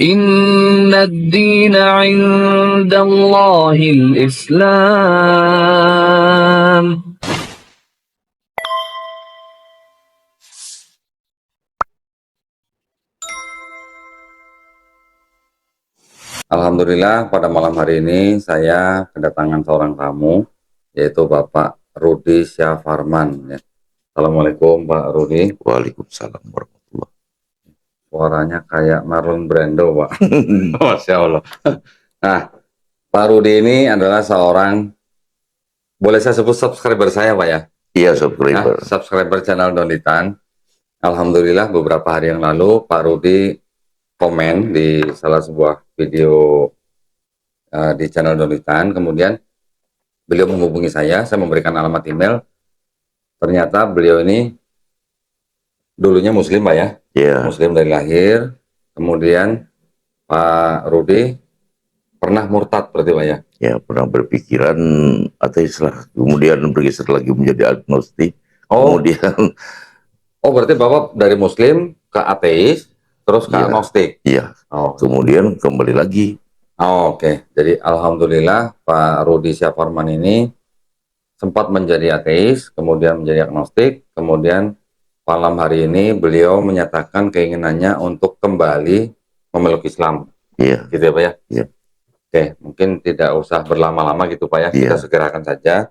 Inna ad-dina 'inda Allahil Islam. Alhamdulillah pada malam hari ini saya kedatangan seorang tamu, yaitu Bapak Rudi Syafarman. Ya. Assalamualaikum Pak Rudi. Waalaikumsalam warahmatullahi. Suaranya kayak Marlon Brando Pak. Masya Allah. Nah, Pak Rudi ini adalah seorang, boleh saya sebut subscriber saya Pak ya? Iya, subscriber. Nah, subscriber channel Donitan. Alhamdulillah beberapa hari yang lalu Pak Rudi komen di salah sebuah video di channel Donitan, kemudian beliau menghubungi saya memberikan alamat email. Ternyata beliau ini dulunya Muslim Pak ya, Muslim dari lahir. Kemudian Pak Rudi pernah murtad berarti Pak ya? Ya, pernah berpikiran ateis lah. Kemudian bergeser lagi menjadi agnostik. Kemudian berarti Bapak dari Muslim ke ateis, terus ke agnostik? Iya. Kemudian kembali lagi. Oke. Jadi alhamdulillah Pak Rudi Syafarman ini sempat menjadi ateis, kemudian menjadi agnostik, kemudian malam hari ini beliau menyatakan keinginannya untuk kembali memeluk Islam. Iya. Gitu ya Pak ya? Iya. Oke, mungkin tidak usah berlama-lama gitu Pak ya, kita segerakan saja.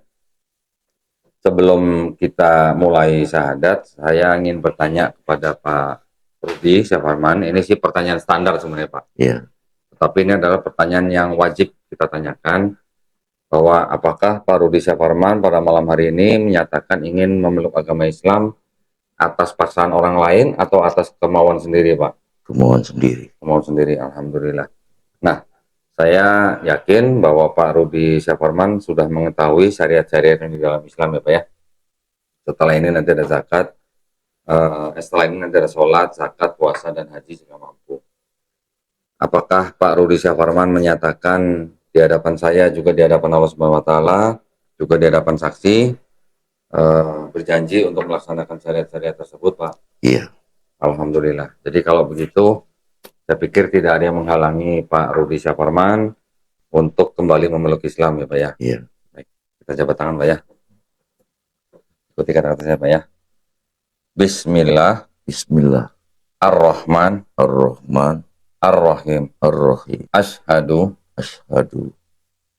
Sebelum kita mulai syahadat, saya ingin bertanya kepada Pak Rudi Syafarman. Ini sih pertanyaan standar sebenarnya Pak. Iya. Tapi ini adalah pertanyaan yang wajib kita tanyakan, bahwa apakah Pak Rudi Syafarman pada malam hari ini menyatakan ingin memeluk agama Islam atas paksaan orang lain atau atas kemauan sendiri Pak? Kemauan sendiri. Kemauan sendiri, alhamdulillah. Nah, saya yakin bahwa Pak Rudi Syafarman sudah mengetahui syariat-syariat yang di dalam Islam ya Pak ya. Setelah ini nanti ada zakat, setelah ini nanti ada sholat, zakat, puasa, dan haji jika mampu. Apakah Pak Rudi Syafarman menyatakan di hadapan saya, juga di hadapan Allah Subhanahu wa Ta'ala, juga di hadapan saksi, berjanji untuk melaksanakan syariat-syariat tersebut Pak? Iya. Alhamdulillah. Jadi kalau begitu, saya pikir tidak ada yang menghalangi Pak Rudi Syafarman untuk kembali memeluk Islam ya Pak ya. Iya. Baik, kita jabat tangan Pak ya. Ikuti kata-kata saya Pak ya. Bismillah. Bismillah. Ar-Rahman. Ar-Rahman. Ar-Rahim. Ar-Rahim. Ashhadu. Ashhadu.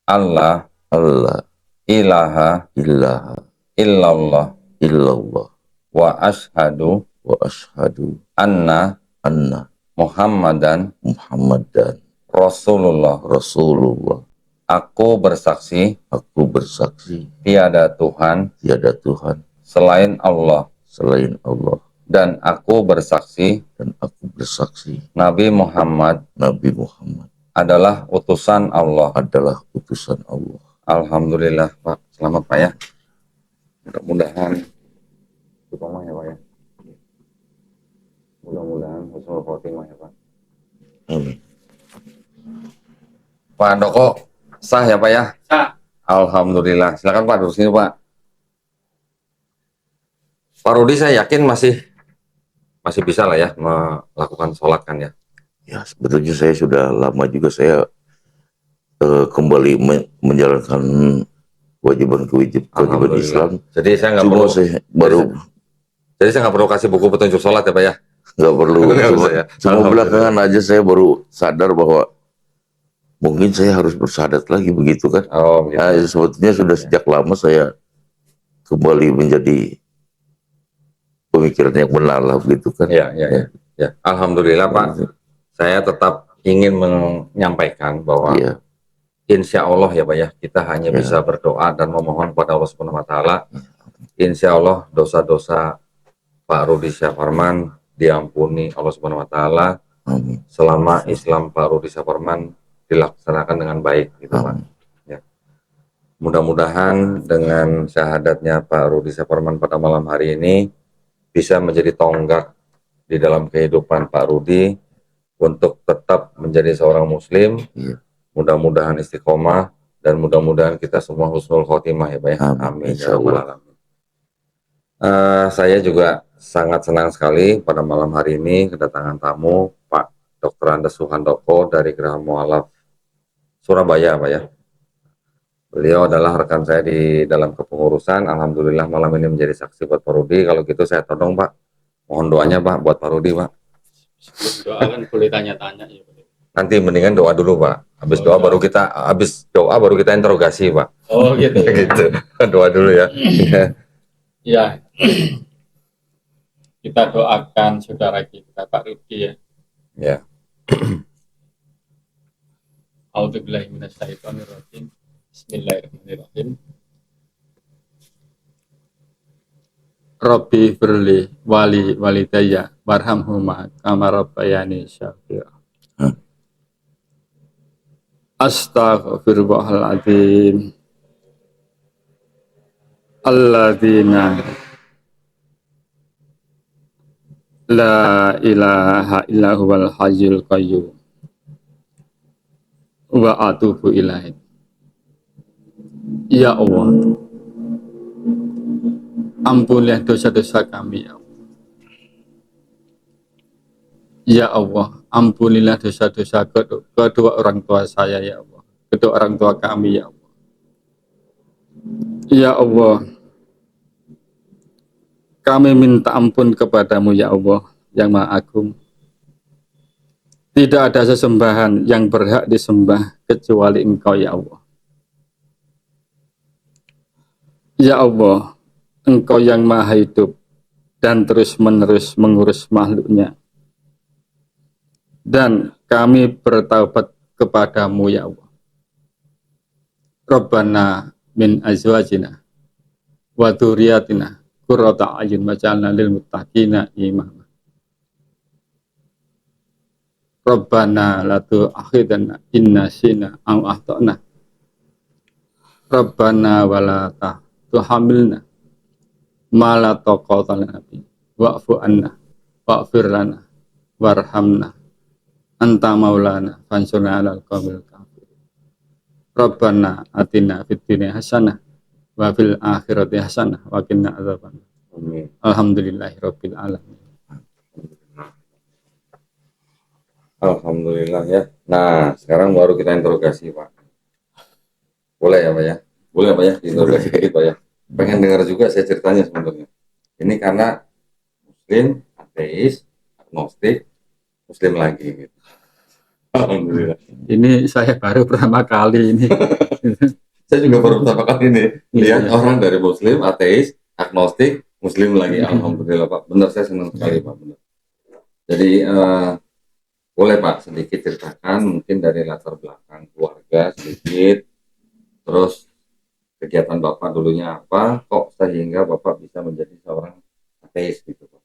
Allah. Allah. Ilaha. Ilaha. Illallah. Illallah. Wa ashhadu. Wa ashhadu. Anna. Anna. Muhammadan. Muhammadan. Rasulullah. Rasulullah. Aku bersaksi. Aku bersaksi. Tiada Tuhan. Tiada Tuhan. Selain Allah. Selain Allah. Dan aku bersaksi. Dan aku bersaksi. Nabi Muhammad. Nabi Muhammad. Adalah utusan Allah. Adalah utusan Allah. Alhamdulillah Pak. Selamat Pak ya. Mudah-mudahan. Terutama ya Pak ya. Mudah-mudahan husnul khotimah ya Pak. Amin. Pak Doko, sah ya Pak ya? Sah. Alhamdulillah. Silakan Pak, duduk sini Pak. Pak Rudi saya yakin masih bisa lah ya melakukan sholat kan ya? Ya, sebetulnya saya sudah lama juga saya kembali menjalankan kewajiban Islam. Jadi saya nggak perlu. Jadi saya nggak perlu kasih buku petunjuk sholat ya Pak ya? Nggak perlu. Cuma belakangan aja saya baru sadar bahwa mungkin saya harus bersyahadat lagi begitu kan. Oh, gitu. Nah, sebetulnya sudah sejak lama saya kembali menjadi pemikiran yang benar lah begitu kan. Ya. Alhamdulillah Pak. Saya tetap ingin menyampaikan bahwa insya Allah ya Pak ya, kita hanya bisa berdoa dan memohon kepada Allah Subhanahu wa Ta'ala. Insya Allah dosa-dosa Pak Rudi Syafarman diampuni Allah Subhanahu wa Ta'ala selama Islam Pak Rudi Syafarman dilaksanakan dengan baik gitu Pak. Ya. Mudah-mudahan dengan syahadatnya Pak Rudi Syafarman pada malam hari ini bisa menjadi tonggak di dalam kehidupan Pak Rudi untuk tetap menjadi seorang muslim. Mudah-mudahan istiqomah dan mudah-mudahan kita semua husnul khotimah ya Pak ya. Amin ya rabbal alamin. Saya juga sangat senang sekali pada malam hari ini kedatangan tamu Pak Dr. Andes Suhandoko dari Geraha Mualaf Surabaya, Pak ya. Beliau adalah rekan saya di dalam kepengurusan. Alhamdulillah malam ini menjadi saksi buat Pak Rudi. Kalau gitu saya todong, Pak. Mohon doanya, Pak, buat Pak Rudi, Pak. Sebelum doa kan boleh tanya-tanya ya. Nanti mendingan doa dulu, Pak. Habis doa baru kita interogasi, Pak. Oh gitu. Gitu. Doa dulu ya. Ya. Kita doakan saudara kita Pak Rudi ya. Ya. A'udzubillahi minasyaitonirrajim. Bismillahirrahmanirrahim. Rabbi firli wali walidayya warhamhuma kama rabbayani syaghira. Astaghfirullahaladzim. Alladzina la ilaha illa huwal hayyul qayyum wa atubu ilaih. Ya Allah, ampunilah dosa-dosa kami ya Allah. Ya Allah, ampunilah dosa-dosa kedua orang tua saya ya Allah, kedua orang tua kami ya Allah. Ya Allah, kami minta ampun kepadamu ya Allah yang Maha Agung. Tidak ada sesembahan yang berhak disembah kecuali Engkau ya Allah. Ya Allah, Engkau yang Maha Hidup dan terus-menerus mengurus makhluknya. Dan kami bertaubat kepadamu ya Allah. Rabbana min azwajina wa dzurriyyatina qurrata a'yun waj'alna lil muttaqina imama. Rabbana la tu'akhidna in nasina aw akhtana. Rabbana wa la tuhamilna ma la taqata lana bi wa'fu anna wa'fir lana warhamna anta maulana fansurna 'alal qaumil kafirin. Rabbana atina fid dunya hasanah wa fil akhirati hasanah wa qina adzabannar. Amin. Alhamdulillahirabbil alamin. Alhamdulillah ya. Nah, sekarang baru kita interogasi, Pak. Boleh ya, Pak ya? Boleh, Pak ya? Interogasi dikit, Pak ya. Pengen dengar juga saya ceritanya sebenarnya. Ini karena Muslim, ateis, agnostik, Muslim lagi gitu. Alhamdulillah. Ini saya baru pertama kali ini. Saya juga baru pertama kali ini lihat Iya. orang dari Muslim, ateis, agnostik, Muslim lagi. Alhamdulillah, Pak. Benar, saya senang sekali, Pak. Benar. Jadi boleh, Pak, sedikit ceritakan mungkin dari latar belakang keluarga sedikit, terus kegiatan Bapak dulunya apa, kok sehingga Bapak bisa menjadi seorang ateis gitu, Pak.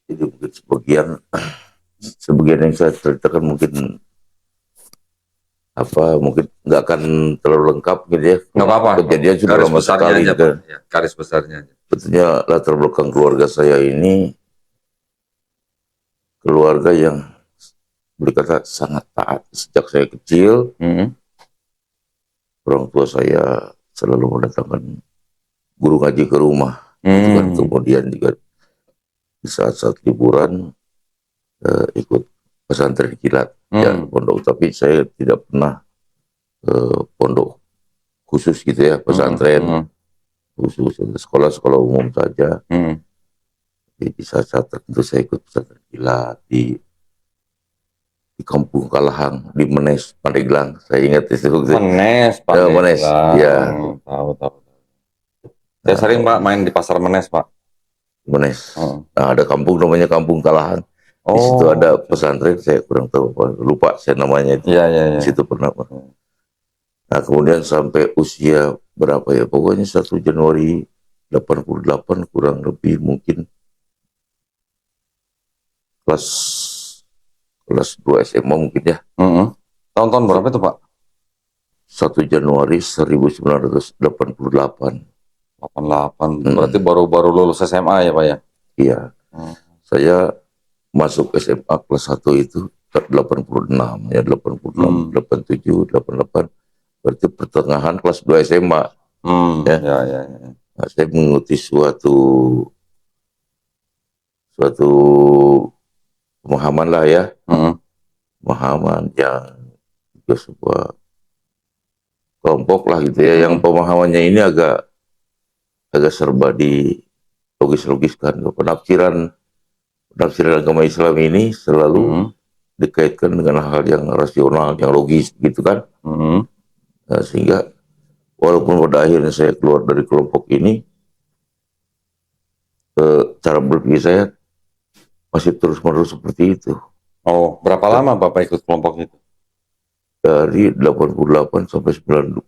Jadi mungkin sebagian yang saya ceritakan mungkin nggak akan terlalu lengkap gitu ya. Nggak apa-apa. Kejadian sudah Garis lama besarnya sekali aja, gitu. Pak. Ya, garis besarnya aja. Sebetulnya latar belakang keluarga saya ini keluarga yang boleh kata sangat taat. Sejak saya kecil, orang tua saya selalu mendatangkan guru ngaji ke rumah. Gitu kan. Kemudian juga di saat-saat liburan ikut pesantren kilat, ya pondok. Tapi saya tidak pernah pondok khusus gitu ya, pesantren khusus, sekolah-sekolah umum saja. Jadi di saat-saat tertentu saya ikut pesantren kilat di Kampung Kalahang, di Menes, Pandeglang. Saya ingat itu. Menes, Pak. Menes, ya. Tahu. Saya sering, Pak, main di pasar Menes, Pak. Menes. Nah, ada kampung namanya Kampung Kalahang. Di situ ada pesantren, saya kurang tahu, lupa saya namanya itu. Iya. Di situ pernah. Nah, kemudian sampai usia berapa ya? Pokoknya 1 Januari 88 kurang lebih mungkin kelas 2 SMA mungkin ya. Tahun-tahun berapa itu, Pak? 1 Januari 1988. 88. Berarti baru lulus SMA ya, Pak ya? Iya. Saya masuk SMA kelas 1 itu 86 ya, 86, 87, 88. Berarti pertengahan kelas 2 SMA. Ya. Nah, saya mengikuti suatu suatu pemahaman lah ya, pemahaman yang juga sebuah kelompok lah gitu ya, yang pemahamannya ini agak serba di logis-logiskan. Penafsiran agama Islam ini selalu dikaitkan dengan hal yang rasional, yang logis gitu kan. Nah, sehingga walaupun pada akhirnya saya keluar dari kelompok ini, cara berpikir saya masih terus-menerus seperti itu. Oh, berapa lama Bapak ikut kelompok itu? Dari 88 sampai 92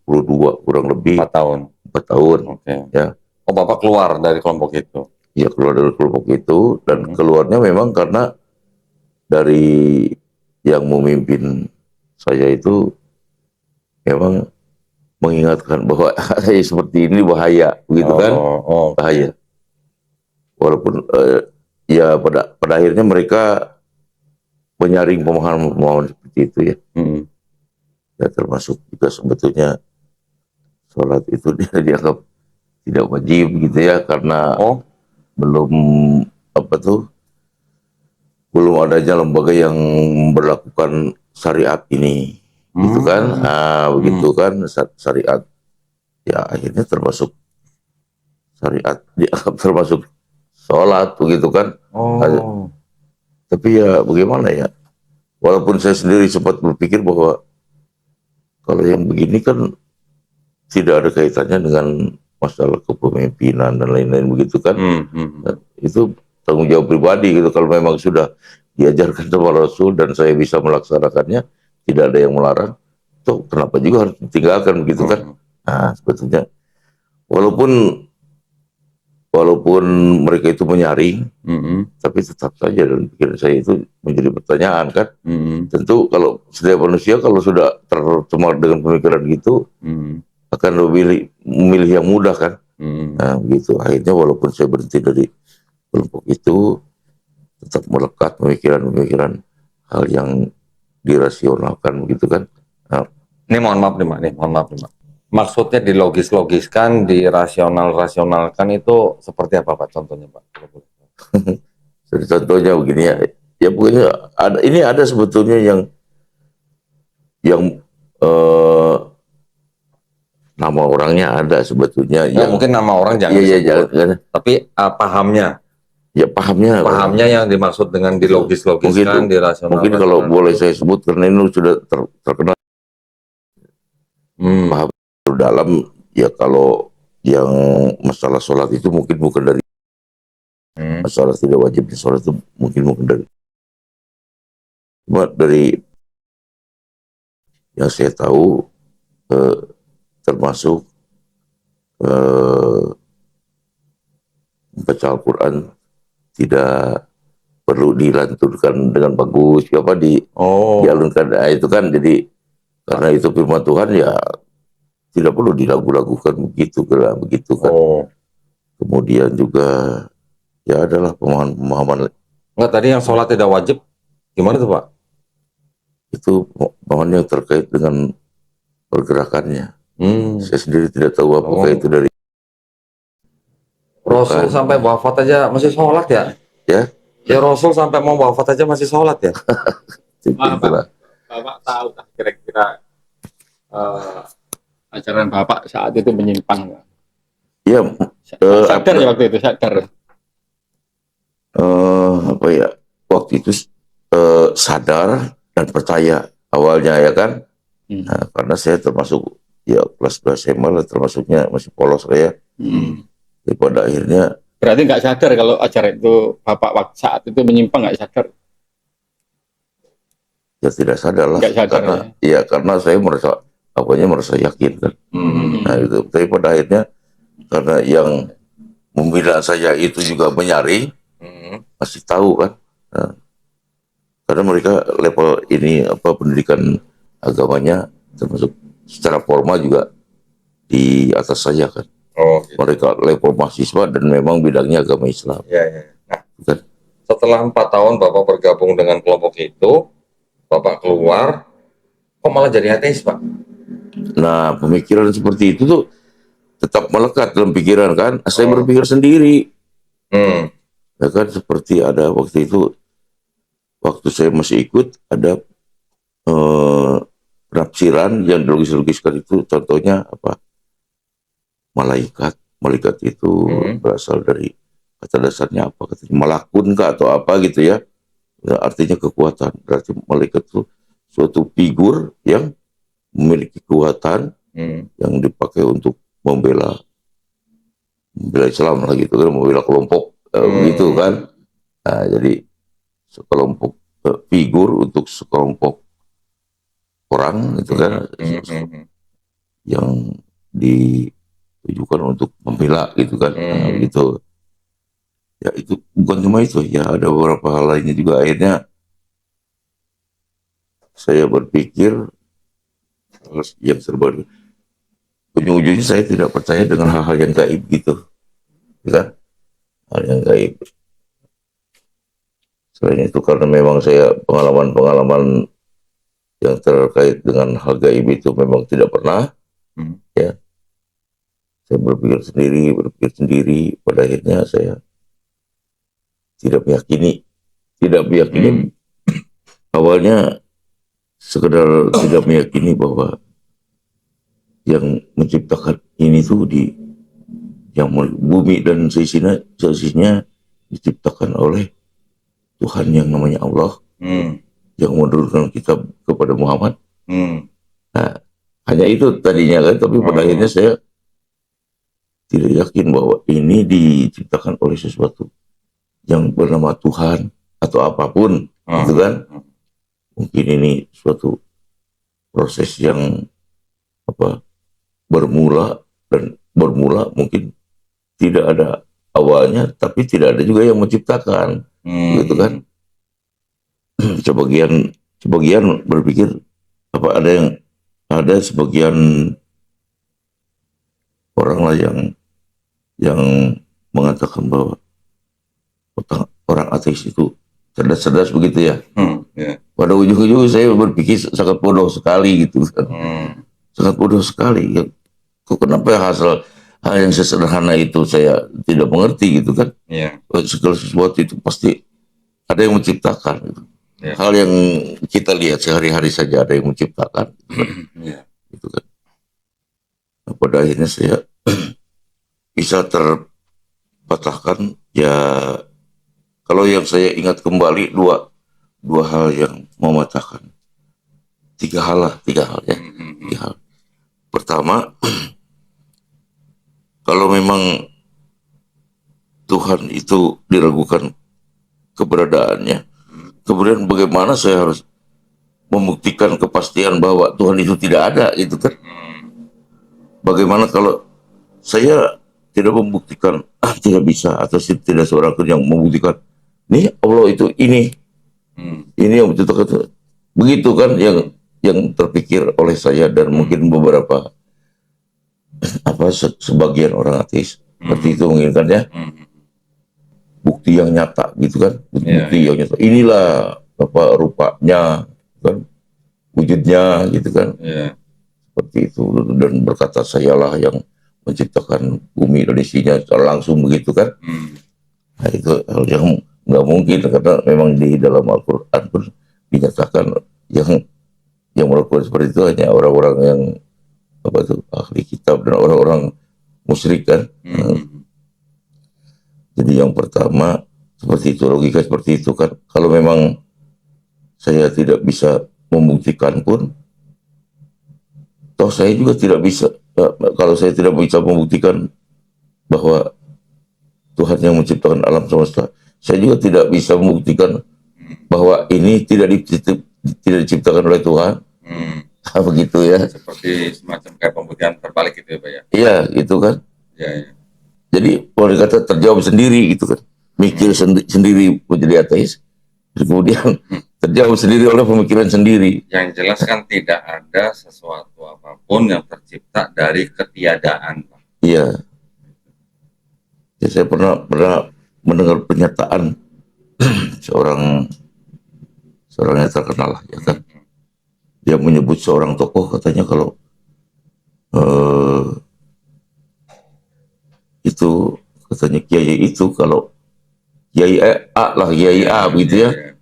kurang lebih 4 tahun. 4 tahun. Oke. Ya. Oh, Bapak keluar dari kelompok itu? Ya, keluar dari kelompok itu, dan keluarnya memang karena dari yang memimpin saya itu memang mengingatkan bahwa seperti ini bahaya, begitu kan? Bahaya. Walaupun ya pada akhirnya mereka menyaring pemahaman seperti itu ya. Ya, termasuk juga sebetulnya sholat itu dianggap tidak wajib gitu ya, karena belum belum adanya lembaga yang memberlakukan syariat ini, gitu kan? Nah, begitu kan syariat. Ya akhirnya termasuk syariat dianggap termasuk sholat, begitu kan? Tapi ya bagaimana ya? Walaupun saya sendiri sempat berpikir bahwa kalau yang begini kan tidak ada kaitannya dengan masalah kepemimpinan dan lain-lain, begitu kan? Itu tanggung jawab pribadi gitu. Kalau memang sudah diajarkan sama Rasul dan saya bisa melaksanakannya, tidak ada yang melarang, toh kenapa juga harus ditinggalkan, begitu kan? Nah, sebetulnya walaupun mereka itu menyaring, tapi tetap saja dalam pikiran saya itu menjadi pertanyaan kan. Tentu kalau setiap manusia kalau sudah tercemar dengan pemikiran gitu, akan memilih yang mudah kan. Nah, begitu. Akhirnya walaupun saya berhenti dari kelompok itu, tetap melekat pemikiran-pemikiran hal yang dirasionalkan, begitu kan. Nah, ini mohon maaf nih Pak. Maksudnya dilogis-logiskan, dirasional-rasionalkan itu seperti apa Pak? Contohnya Pak? Contohnya begini ya. Ya pokoknya ada sebetulnya yang nama orangnya ada sebetulnya. Ya, mungkin nama orang jangan disebut. Tapi pahamnya. Ya pahamnya yang dimaksud dengan dilogis-logiskan, dirasional. Mungkin kalau boleh saya sebut karena ini sudah terkenal. Paham dalam ya, kalau yang masalah sholat itu mungkin bukan dari masalah tidak wajib di sholat itu mungkin dari cuma dari yang saya tahu, termasuk membaca Al-Quran tidak perlu dilanturkan dengan bagus, dialunkan. Nah, itu kan jadi karena itu firman Tuhan ya tidak perlu dilagu-lagukan begitu kan. Kemudian juga ya adalah pemahaman. Enggak, tadi yang sholat tidak wajib gimana tuh Pak? Itu pemahaman yang terkait dengan pergerakannya. Saya sendiri tidak tahu apakah itu dari Rasul sampai wafat aja masih sholat ya? Ya Rasul sampai mau wafat aja masih sholat ya? Bapak tahu tak kira-kira ajaran Bapak saat itu menyimpang? Ya, sadar ya waktu itu, sadar. Waktu itu sadar dan percaya awalnya ya kan. Nah, karena saya termasuk ya kelas 2 SMA lah, termasuknya masih polos saya. Jadi pada akhirnya berarti nggak sadar kalau ajaran itu Bapak waktu saat itu menyimpang, nggak sadar? Ya tidak sadar lah, karena saya merasa yakin kan. Nah itu, tapi pada akhirnya karena yang membina saya itu juga menyaring, masih tahu kan. Nah, karena mereka level ini pendidikan agamanya termasuk secara formal juga di atas saya kan. Mereka level mahasiswa dan memang bidangnya agama Islam. Nah, setelah 4 tahun Bapak bergabung dengan kelompok itu, Bapak keluar, kok malah jadi ateis Pak? Nah, pemikiran seperti itu tuh tetap melekat dalam pikiran kan. Saya berpikir sendiri. Ya kan seperti ada waktu itu, waktu saya masih ikut ada penafsiran yang dilogis-logiskan itu, contohnya apa? Malaikat. Malaikat itu berasal dari kata dasarnya apa? Katanya malakun kah atau apa gitu ya. Ya, artinya kekuatan. Berarti malaikat itu suatu figur yang memiliki kekuatan yang dipakai untuk membela Islam lah gitu kan, membela kelompok gitu kan. Nah, jadi sekelompok figur untuk sekelompok orang gitu kan, yang ditujukan untuk membela gitu kan. Nah, gitu. Ya itu bukan cuma itu ya, ada beberapa hal lainnya juga. Akhirnya saya berpikir yang serba, ujung-ujungnya saya tidak percaya dengan hal-hal yang gaib gitu, kan? Hal yang gaib. Selain itu karena memang saya pengalaman-pengalaman yang terkait dengan hal gaib itu memang tidak pernah, ya. Saya berpikir sendiri, pada akhirnya saya tidak meyakini. Awalnya sekedar tidak meyakini bahwa yang menciptakan ini tuh yang bumi dan seisinya diciptakan oleh Tuhan yang namanya Allah, yang menurunkan kitab kepada Muhammad. Nah, hanya itu tadinya kan, tapi pada akhirnya saya tidak yakin bahwa ini diciptakan oleh sesuatu yang bernama Tuhan atau apapun, gitu kan? Mungkin ini suatu proses yang bermula mungkin tidak ada awalnya, tapi tidak ada juga yang menciptakan, gitu kan? Sebagian berpikir ada sebagian orang lah yang mengatakan bahwa orang ateis itu cerdas-cerdas begitu ya. Pada ujung-ujung saya berpikir sangat bodoh sekali gitu kan. Sangat bodoh sekali ya. Kenapa hasil hal yang sesederhana itu saya tidak mengerti gitu kan. Segala sesuatu itu pasti ada yang menciptakan gitu. Hal yang kita lihat sehari-hari saja ada yang menciptakan gitu kan. Nah, pada akhirnya saya bisa terpatahkan ya. Kalau yang saya ingat kembali dua hal yang mematahkan, tiga hal ya. Pertama, kalau memang Tuhan itu diragukan keberadaannya, kemudian bagaimana saya harus membuktikan kepastian bahwa Tuhan itu tidak ada gitu kan? Bagaimana kalau saya tidak membuktikan, tidak bisa, atau tidak seorang pun yang membuktikan nih Allah itu ini yang menciptakan, begitu kan yang terpikir oleh saya dan mungkin beberapa sebagian orang ateis seperti itu menginginkannya bukti yang nyata gitu kan, bukti yang nyata, inilah rupanya kan, wujudnya gitu kan, seperti itu, dan berkata sayalah yang menciptakan bumi dan isinya secara langsung begitu kan. Nah, itu hal yang nggak mungkin karena memang di dalam Al-Quran pun dinyatakan yang melakukan seperti itu hanya orang-orang yang ahli kitab dan orang-orang musyrik kan. Jadi yang pertama seperti itu, logika seperti itu kan. Kalau memang saya tidak bisa membuktikan pun, toh saya juga tidak bisa. Kalau saya tidak bisa membuktikan bahwa Tuhan yang menciptakan alam semesta, saya juga tidak bisa membuktikan bahwa ini tidak diciptakan oleh Tuhan. Begitu ya. Seperti semacam kayak pembuktian terbalik gitu ya Pak ya? Iya, gitu kan. Jadi boleh kata terjawab sendiri gitu kan. Mikir sendiri menjadi ateis, kemudian terjawab sendiri oleh pemikiran sendiri. Yang jelas kan tidak ada sesuatu apapun yang tercipta dari ketiadaan Pak. Iya. Ya, saya pernah mendengar pernyataan seorang yang terkenal ya kan. Dia menyebut seorang tokoh, katanya kalau itu katanya kiai itu kalau Kiai A lah, Kiai A begitu ya.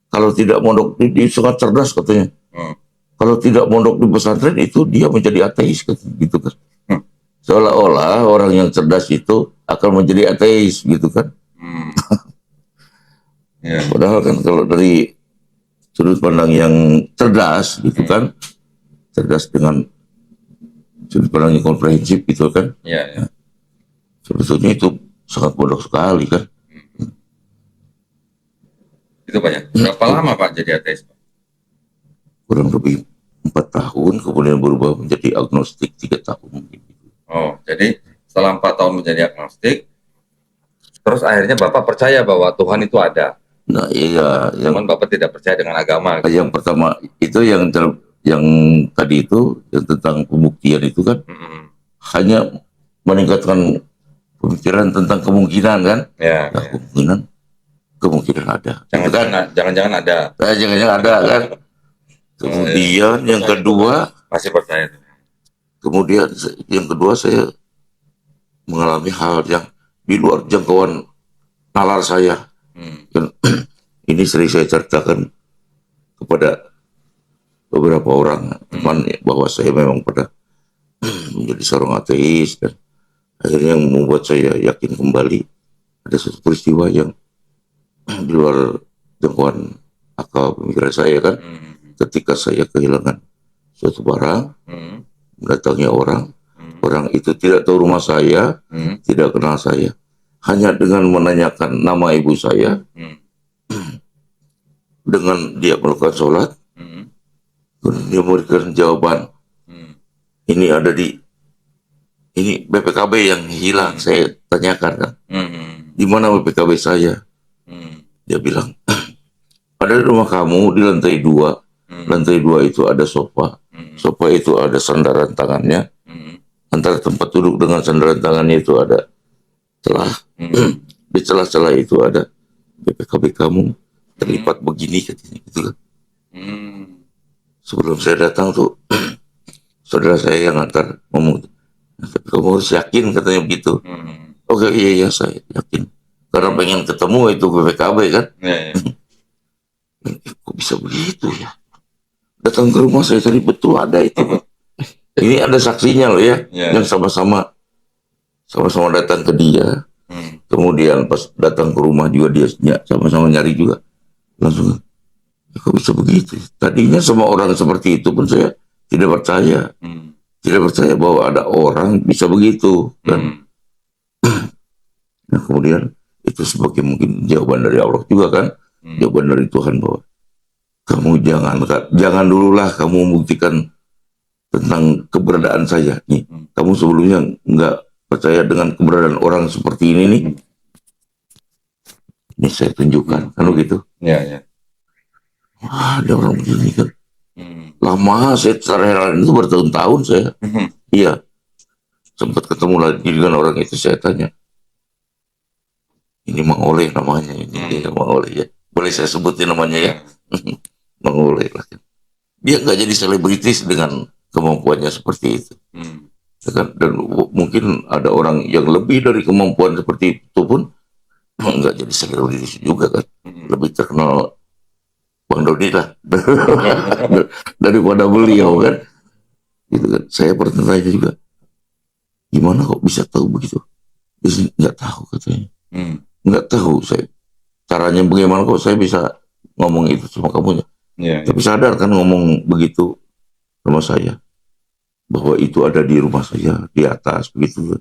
Kalau tidak mondok dia sangat cerdas katanya. Kalau tidak mondok di pesantren itu dia menjadi ateis gitu kan. Seolah-olah orang yang cerdas itu akan menjadi ateis gitu kan. Padahal kan kalau dari sudut pandang yang cerdas gitu kan, cerdas dengan sudut pandang yang komprehensif gitu kan. Sebetulnya itu sangat bodoh sekali kan. Itu Pak ya. Berapa lama Pak jadi ateis? Kurang lebih 4 tahun, kemudian berubah menjadi agnostik 3 tahun. Oh, jadi setelah 4 tahun menjadi agnostik, terus akhirnya Bapak percaya bahwa Tuhan itu ada. Nah iya, Cuman Bapak tidak percaya dengan agama. Yang pertama itu yang tadi itu yang tentang pembuktian itu kan hanya meningkatkan pemikiran tentang kemungkinan kan. Kemungkinan ada. Jangan-jangan ada. Jangan-jangan ada kan. Kemudian yang kedua masih percaya. Kemudian yang kedua saya mengalami hal yang di luar jangkauan nalar saya. Dan ini sering saya ceritakan kepada beberapa orang teman bahwa saya memang pada menjadi seorang ateis dan akhirnya yang membuat saya yakin kembali ada satu peristiwa yang di luar jangkauan akal pemikiran saya kan. Ketika saya kehilangan suatu barang, mendatangi orang itu tidak tahu rumah saya, tidak kenal saya, hanya dengan menanyakan nama ibu saya, dengan dia melakukan sholat, dia memberikan jawaban, ini ada di BPKB yang hilang. Saya tanyakan kan, di mana BPKB saya? Dia bilang, ada di rumah kamu di lantai 2. Lantai 2 itu ada sofa. Sofa itu ada sandaran tangannya. Antara tempat duduk dengan sandaran tangannya itu ada celah. Di celah-celah itu ada BPKB kamu terlipat begini katanya gitu kan. Sebelum saya datang tuh saudara saya yang antar ngomong, kamu harus yakin katanya begitu. Oke, iya saya yakin. Karena pengen ketemu itu BPKB kan. Kok bisa begitu ya? Datang ke rumah saya tadi betul ada itu. Ini ada saksinya loh ya, yang sama-sama datang ke dia. Kemudian pas datang ke rumah juga dia sama-sama nyari juga. Langsung, kok bisa begitu? Tadinya semua orang seperti itu pun saya tidak percaya. Tidak percaya bahwa ada orang bisa begitu kan. Nah kemudian itu sebagai mungkin jawaban dari Allah juga kan. Jawaban dari Tuhan bahwa kamu jangan dululah kamu membuktikan tentang keberadaan saya nih. Kamu sebelumnya nggak percaya dengan keberadaan orang seperti ini nih. Ini saya tunjukkan kan begitu. Wah, ada orang begini kan. Lama saya secara heran itu bertahun-tahun saya. Iya. Sempat ketemu lagi dengan orang itu, saya tanya. Ini Mang Oleh namanya, ini Mang Oleh ya. Boleh saya sebutin namanya ya? Mang Oleh lah. Dia nggak jadi selebritis dengan kemampuannya seperti itu. Dan mungkin ada orang yang lebih dari kemampuan seperti itu pun nggak jadi selebritis juga kan. Lebih terkenal Bang Dodi lah daripada beliau kan. Gitu kan. Saya pernah tanya juga, gimana kok bisa tahu begitu? Dia nggak tahu katanya. Nggak tahu saya caranya bagaimana kok saya bisa ngomong itu sama kamu ya. Tapi sadar kan ngomong begitu sama saya bahwa itu ada di rumah saya di atas begitu.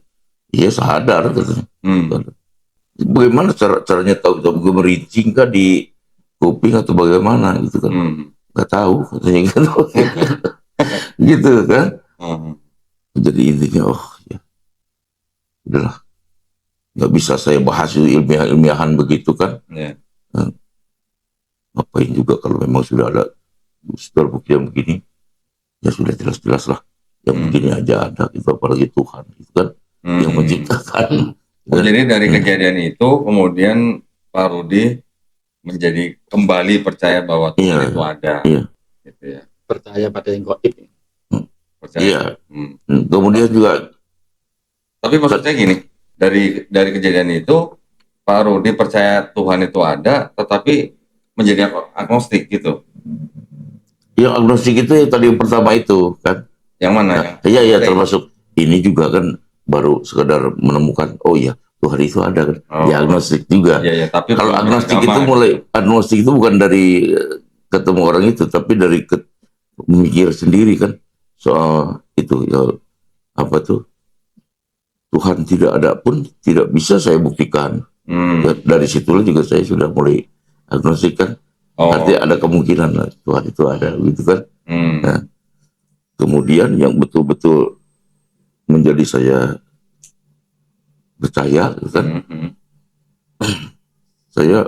Iya sadar katanya. Bagaimana caranya tahu? Kita merincing kah di kuping atau bagaimana gitu kan? Nggak tahu katanya kan. Gitu kan. Jadi intinya ya udahlah, nggak bisa saya bahas ilmiahan begitu kan. Ngapain juga kalau memang sudah bukti yang begini, ya sudah jelas-jelas lah yang begini aja ada gitu, apalagi Tuhan gitu kan yang menciptakan. Jadi dari kejadian itu kemudian Pak Rudi menjadi kembali percaya bahwa Tuhan itu ada. Gitu ya. Percaya pada yang gaib. Iya. Kemudian juga. Tapi maksud saya gini, dari kejadian itu Pak Rudi percaya Tuhan itu ada, tetapi menjadi agnostik gitu. Yang agnostik itu yang tadi yang pertama itu kan. Yang mana? Nah, iya termasuk ini juga kan baru sekedar menemukan oh iya Tuhan itu ada kan. Ya agnostik juga. Iya, tapi kalau agnostik itu agnostik itu bukan dari ketemu orang itu, tapi dari memikir sendiri kan soal itu ya apa tuh Tuhan tidak ada pun tidak bisa saya buktikan. Dari situlah juga saya sudah mulai agnostik kan. Artinya ada kemungkinan lah, Tuhan itu ada gitu kan. Nah, kemudian yang betul-betul menjadi saya percaya gitu kan. Saya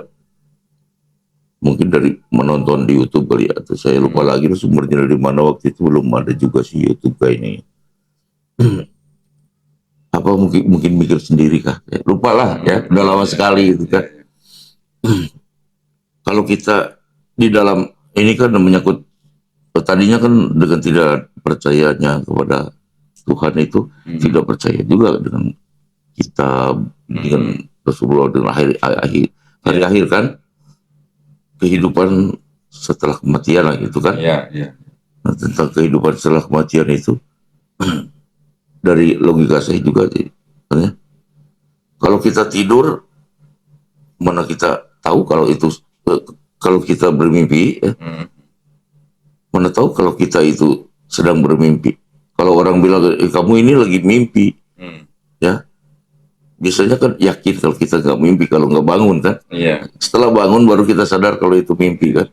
mungkin dari menonton di YouTube kali ya, atau saya lupa lagi sumbernya dari mana, waktu itu belum ada juga sih YouTube kayak ini. Apa mungkin mikir sendiri kah? Ya, lupa lah ya, udah lama sekali gitu kan. Kalau kita di dalam ini kan menyangkut tadinya kan dengan tidak percayanya kepada Tuhan itu tidak percaya juga dengan kitab, dengan Rasulullah, dengan hari-akhir kan kehidupan setelah kematian lah gitu kan. Nah, tentang kehidupan setelah kematian itu dari logika saya juga sih, kalau kita tidur mana kita tahu kalau itu kalau kita bermimpi mana tahu kalau kita itu sedang bermimpi. Kalau orang bilang kamu ini lagi mimpi ya biasanya kan yakin kalau kita nggak mimpi kalau nggak bangun kan. Setelah bangun baru kita sadar kalau itu mimpi kan.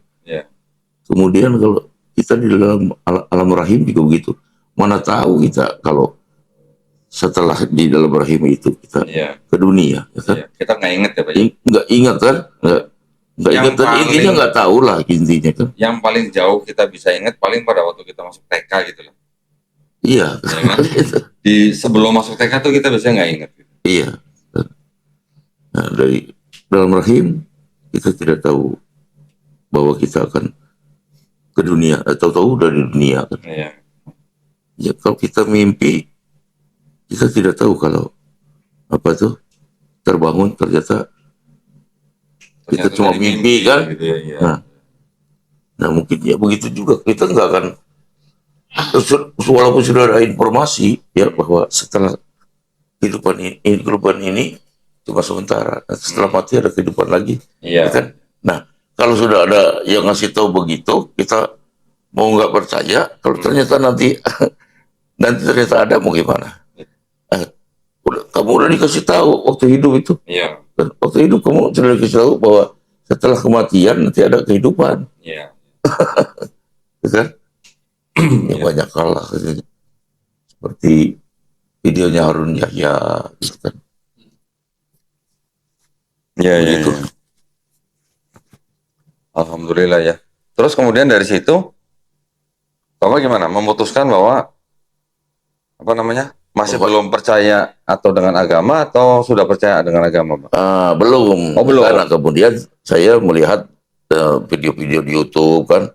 Kemudian kalau kita di dalam alam rahim juga begitu, mana tahu kita kalau setelah di dalam rahim itu kita ke dunia ya kan. Kita nggak ingat ya Pak? Nggak ingat kan, nggak ingat kan, intinya nggak tahu lah intinya kan. Yang paling jauh kita bisa ingat paling pada waktu kita masuk TK gitu lah. Iya kan? Di sebelum masuk TK tuh kita biasanya nggak ingat gitu. Iya. Nah, dari dalam rahim kita tidak tahu bahwa kita akan ke dunia, atau tahu dari dunia kan. Ya kalau kita mimpi kita tidak tahu kalau apa tuh terbangun ternyata kita cuma mimpi kan gitu ya. Nah mungkin ya begitu juga kita nggak akan, walaupun sudah ada informasi ya bahwa setelah kehidupan ini cuma sementara, setelah mati ada kehidupan lagi ya kan. Nah kalau sudah ada yang ngasih tahu begitu, kita mau nggak percaya. Kalau ternyata nanti ternyata ada, mau gimana? Kamu udah dikasih tahu waktu hidup itu. Waktu hidup kamu sudah dikasih tahu bahwa setelah kematian nanti ada kehidupan. Kan? Ya banyak hal lah. Seperti videonya Harun Yahya gitu kan. Iya. Alhamdulillah ya. Terus kemudian dari situ Bapak gimana? Memutuskan bahwa masih belum percaya atau dengan agama, atau sudah percaya dengan agama, Pak? Belum. Belum. Karena kemudian saya melihat video-video di YouTube kan.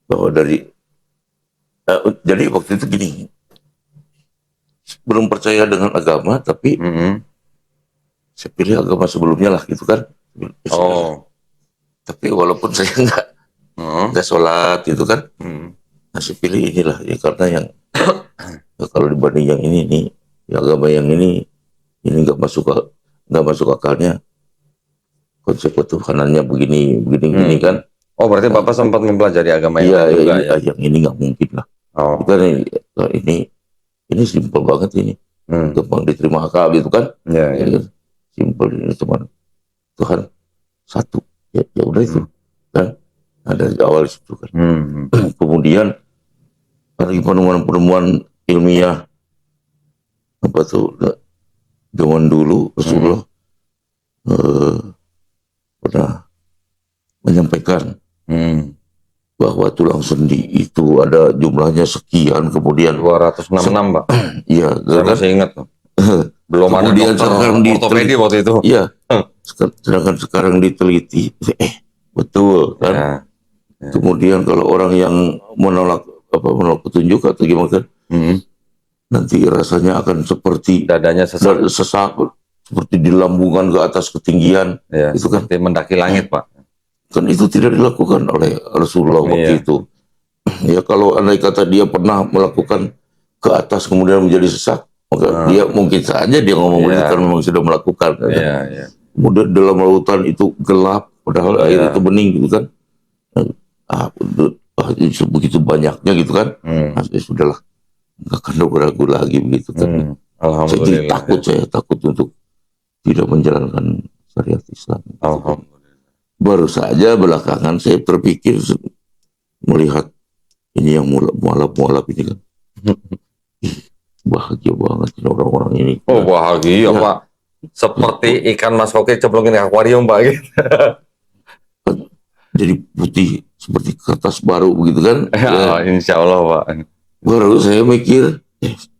Bahwa jadi waktu itu gini, belum percaya dengan agama, tapi saya pilih agama sebelumnya lah gitu kan. Tapi walaupun saya nggak sholat gitu kan, saya pilih inilah ya, karena yang kalau dibanding yang ini nih, ya agama yang ini nggak masuk akalnya, konsep ketuhanannya begini kan. Berarti Bapak sempat mempelajari agama yang juga ya? Yang ini nggak mungkin lah. Bukan ini simpel banget ini, gampang diterima akal gitu kan. Simpel, ini cuma Tuhan satu, ya udah itu kan. Dari awal itu kan. Kemudian ada penemuan ilmiah apa tuh zaman dulu Rasulullah pernah menyampaikan bahwa tulang sendi itu ada jumlahnya sekian, kemudian 266 Pak. Iya, saya masih ingat tuh. Belum ada sekarang ortopedi waktu itu. Iya. Sedangkan sekarang diteliti, betul kan. Kemudian kalau orang yang menolak petunjuk atau gimana kan, nanti rasanya akan seperti dadanya sesak, seperti dilambungkan ke atas ketinggian, Ya, itu kan seperti mendaki langit, Pak. itu tidak dilakukan oleh Rasulullah waktu itu. Ya kalau andai kata dia pernah melakukan ke atas kemudian menjadi sesak, maka dia mungkin saja dia ngomong begitu kan memang sudah melakukan. Iya. Kemudian dalam lautan itu gelap, padahal air itu bening gitu kan. Itu begitu banyaknya gitu kan. Ya sudahlah, nggak akan ragu lagi begitu kan. Alhamdulillah. Saya takut untuk tidak menjalankan syariat Islam. Alhamdulillah. Baru saja belakangan saya terpikir melihat ini yang mualaf ini kan. Bahagia banget orang-orang ini. Oh bahagia Pak. Seperti ikan mas koki cemplungin ke akuarium Pak gitu. Jadi putih seperti kertas baru begitu kan. Insya Allah Pak. Baru saya mikir,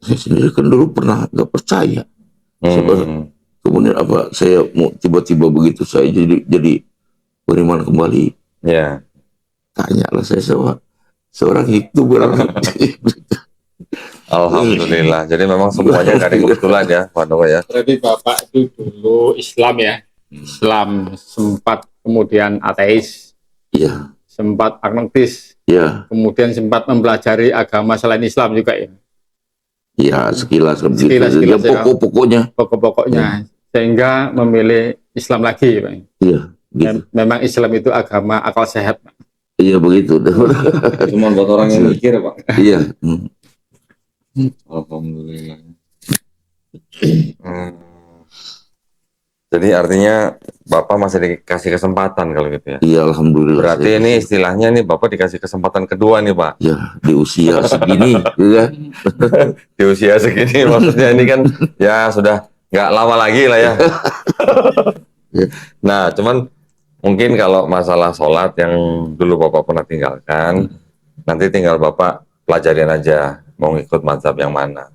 saya sendiri kan dulu pernah nggak percaya. Kemudian apa saya mau tiba-tiba begitu saya jadi beriman kembali. Ya. Tanyalah saya seorang YouTuber. Alhamdulillah. Jadi memang semuanya gak ada kebetulan ya, Pak Nowo ya. Berarti Bapak itu dulu Islam ya. Islam, sempat kemudian ateis. Iya. Sempat agnostis. Iya. Kemudian sempat mempelajari agama selain Islam juga ya. Iya, sekilas ya. Pokok-pokoknya. Sehingga memilih Islam lagi, Pak. Iya, gitu. Memang Islam itu agama akal sehat, Pak. Iya begitu. Cuma buat orang yang mikir Pak. Iya. Alhamdulillah. Jadi artinya Bapak masih dikasih kesempatan kalau gitu ya? Iya, alhamdulillah. Berarti ini istilahnya nih Bapak dikasih kesempatan kedua nih Pak? Ya, di usia segini, ya. Di usia segini maksudnya ini kan ya sudah nggak lama lagi lah ya. Nah, cuman mungkin kalau masalah sholat yang dulu Bapak pernah tinggalkan, nanti tinggal Bapak pelajarin aja mau ngikut mazhab yang mana.